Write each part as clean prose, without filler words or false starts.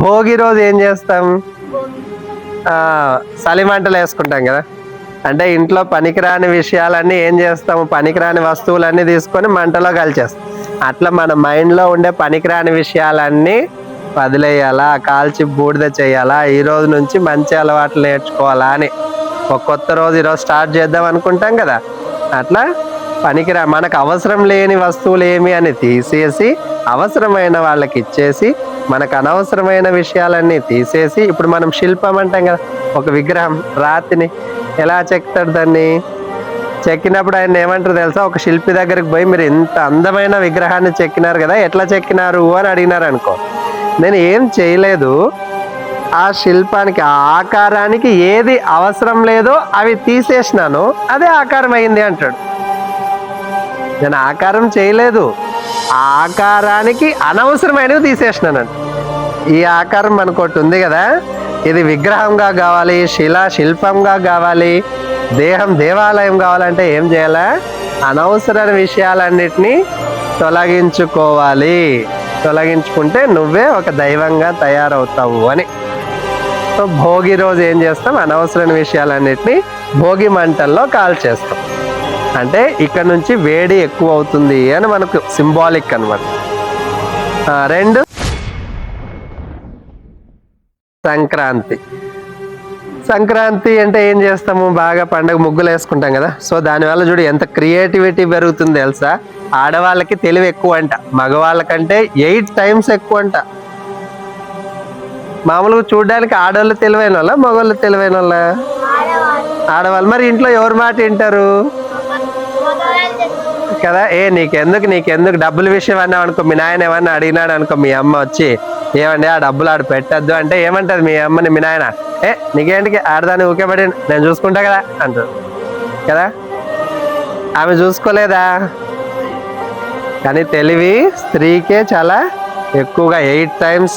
భోగి రోజు ఏం చేస్తాం? చలిమంటలు వేసుకుంటాం కదా. అంటే ఇంట్లో పనికిరాని విషయాలన్నీ ఏం చేస్తాము, పనికిరాని వస్తువులన్నీ తీసుకొని మంటలో కలిచేస్తాం. అట్లా మన మైండ్లో ఉండే పనికిరాని విషయాలన్నీ వదిలేయాలా, కాల్చి బూడిద చేయాలా, ఈ రోజు నుంచి మంచి అలవాట్లు నేర్చుకోవాలా అని ఒక కొత్త రోజు ఈరోజు స్టార్ట్ చేద్దాం అనుకుంటాం కదా. అట్లా మనకు అవసరం లేని వస్తువులు ఏమి అని తీసేసి అవసరమైన వాళ్ళకి ఇచ్చేసి, మనకు అనవసరమైన విషయాలన్నీ తీసేసి, ఇప్పుడు మనం శిల్పం అంటాం కదా, ఒక విగ్రహం రాతిని ఎలా చెక్తాడు, దాన్ని చెక్కినప్పుడు ఆయన ఏమంటారు తెలుసా? ఒక శిల్పి దగ్గరికి పోయి మీరు ఇంత అందమైన విగ్రహాన్ని చెక్కినారు కదా, ఎట్లా చెక్కినారు అని అడిగినారు అనుకో, నేను ఏం చేయలేదు, ఆ శిల్పానికి ఆ ఆకారానికి ఏది అవసరం లేదో అవి తీసేసినాను, అదే ఆకారం అయింది అంటాడు. నేను ఆకారం చేయలేదు, ఆ ఆకారానికి అనవసరమైనవి తీసేసినానంట. ఈ ఆకారం మనకొకటి ఉంది కదా, ఇది విగ్రహంగా కావాలి, శిల్పంగా కావాలి, దేహం దేవాలయం కావాలంటే ఏం చేయాలా? అనవసరమైన విషయాలన్నిటినీ తొలగించుకోవాలి. తొలగించుకుంటే నువ్వే ఒక దైవంగా తయారవుతావు అని. సో భోగి రోజు ఏం చేస్తాం? అనవసరమైన విషయాలన్నిటినీ భోగి మంటల్లో కాల్చేస్తాం. అంటే ఇక్కడ నుంచి వేడి ఎక్కువ అవుతుంది అని మనకు సింబాలిక్ అనమాట. 2 సంక్రాంతి. సంక్రాంతి అంటే ఏం చేస్తాము? బాగా పండగ ముగ్గులు వేసుకుంటాం కదా. సో దానివల్ల చూడు ఎంత క్రియేటివిటీ పెరుగుతుంది తెలుసా. ఆడవాళ్ళకి తెలివి ఎక్కువ అంట, మగవాళ్ళకంటే 8 times ఎక్కువ అంట. మామూలుగా చూడడానికి ఆడవాళ్ళు తెలివైన వాళ్ళ, మగవాళ్ళు తెలివైన వాళ్ళ? ఆడవాళ్ళు. మరి ఇంట్లో ఎవరి మాట వింటారు కదా. నీకెందుకు డబ్బుల విషయం అన్నావు అనుకో, మీ నాయన ఏమన్నా అడిగినాడు అనుకో, మీ అమ్మ వచ్చి ఏమండి ఆ డబ్బులు ఆడు పెట్టద్దు అంటే ఏమంటది మీ అమ్మని, మీ నాయన నీకేంటికి ఆడదాన్ని ఊకేపడి నేను చూసుకుంటా కదా అంటారు కదా. ఆమె చూసుకోలేదా? కానీ తెలివి స్త్రీకే చాలా ఎక్కువగా 8 times.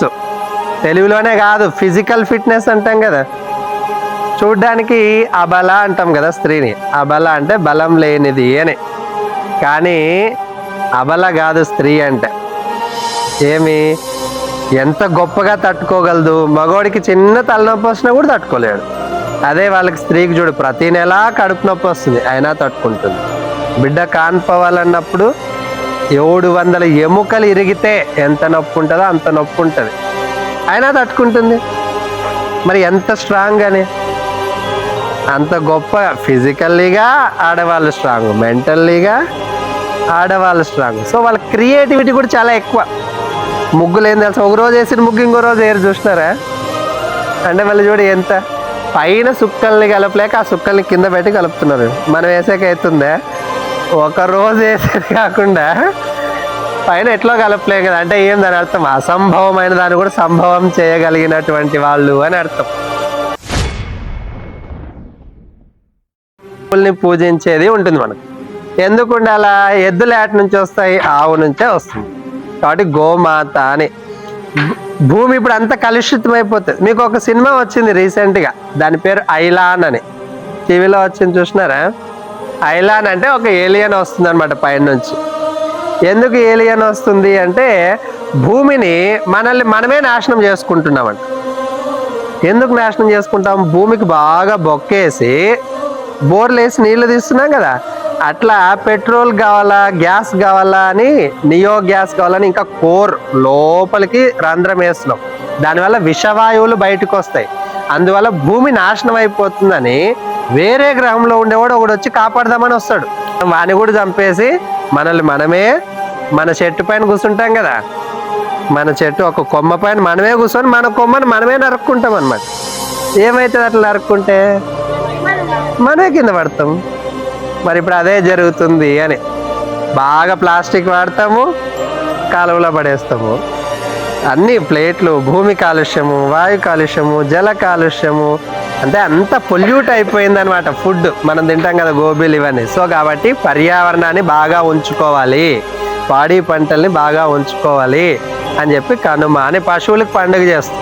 తెలివిలోనే కాదు, ఫిజికల్ ఫిట్నెస్ అంటాం కదా. చూడ్డానికి అబల అంటాం కదా స్త్రీని, అబల అంటే బలం లేనిది అని. కానీ అబల కాదు స్త్రీ అంటే. ఏమి ఎంత గొప్పగా తట్టుకోగలదు. మగవాడికి చిన్న తలనొప్పి వచ్చినా కూడా తట్టుకోలేడు. అదే వాళ్ళకి స్త్రీకి చూడు, ప్రతి నెలా కడుపు నొప్పి వస్తుంది అయినా తట్టుకుంటుంది. బిడ్డ కాన్పోవాలన్నప్పుడు 700 ఎముకలు ఇరిగితే ఎంత నొప్పి ఉంటుందో అంత నొప్పి ఉంటుంది, అయినా తట్టుకుంటుంది. మరి ఎంత స్ట్రాంగ్ అని. అంత గొప్ప. ఫిజికల్లీగా ఆడవాళ్ళు స్ట్రాంగ్, మెంటల్లీగా ఆడవాళ్ళు స్ట్రాంగ్. సో వాళ్ళ క్రియేటివిటీ కూడా చాలా ఎక్కువ. ముగ్గులు ఏం తెలుసు, ఒక రోజు వేసిన ముగ్గు ఇంకో రోజు వేరు చూసినారా. అంటే మళ్ళీ చూడు ఎంత పైన సుక్కల్ని కలపలేక ఆ సుక్కల్ని కింద పెట్టి కలుపుతున్నారు. మనం వేసాక అవుతుందా? ఒక రోజు వేసేది కాకుండా పైన ఎట్లా కలపలేం కదా. అంటే ఏం దాని అర్థం? అసంభవమైన దాన్ని కూడా సంభవం చేయగలిగినటువంటి వాళ్ళు అని అర్థం. పూజించేది ఉంటుంది మనకు. ఎందుకు ఉండాలా? ఎద్దులు ఏటి నుంచి వస్తాయి? ఆవు నుంచే వస్తుంది. కాబట్టి గోమాత అని. భూమి ఇప్పుడు అంత కలుషితం అయిపోతుంది. మీకు ఒక సినిమా వచ్చింది రీసెంట్గా, దాని పేరు ఐలాన్ అని, టీవీలో వచ్చింది చూసినారా? ఐలాన్ అంటే ఒక ఏలియన్ వస్తుంది అనమాట పైన నుంచి. ఎందుకు ఏలియన్ వస్తుంది అంటే భూమిని మనమే నాశనం చేసుకుంటున్నామంట. ఎందుకు నాశనం చేసుకుంటాం? భూమికి బాగా బొక్కేసి బోర్లు వేసి నీళ్లు తీస్తున్నాం కదా, అట్లా పెట్రోల్ కావాలా, గ్యాస్ కావాలా అని, నియో గ్యాస్ కావాలని ఇంకా కోర్ లోపలికి రంధ్రం వేస్తున్నాం. దానివల్ల విషవాయువులు బయటకు వస్తాయి. అందువల్ల భూమి నాశనం అయిపోతుందని వేరే గ్రహంలో ఉండేవాడు ఒకడు వచ్చి కాపాడదామని వస్తాడు. వాని కూడా చంపేసి మనమే మన చెట్టు పైన కూర్చుంటాం కదా, మన చెట్టు ఒక కొమ్మ పైన మనమే కూర్చొని మన కొమ్మని మనమే నరుక్కుంటాం అన్నమాట. ఏమవుతుంది అట్లా నరుక్కుంటే? మనమే కింద పడతాం. మరి ఇప్పుడు అదే జరుగుతుంది అని బాగా ప్లాస్టిక్ వాడతాము, కాలువలో పడేస్తాము. అన్ని ప్లేట్లు, భూమి కాలుష్యము, వాయు కాలుష్యము, జల కాలుష్యము, అంటే అంత పొల్యూట్ అయిపోయింది అనమాట. ఫుడ్ మనం తింటాం కదా, గోబీలు ఇవన్నీ. సో కాబట్టి పర్యావరణాన్ని బాగా ఉంచుకోవాలి, పాడి పంటల్ని బాగా ఉంచుకోవాలి అని చెప్పి కనుమ అని పశువులకు పండుగ చేస్తాం.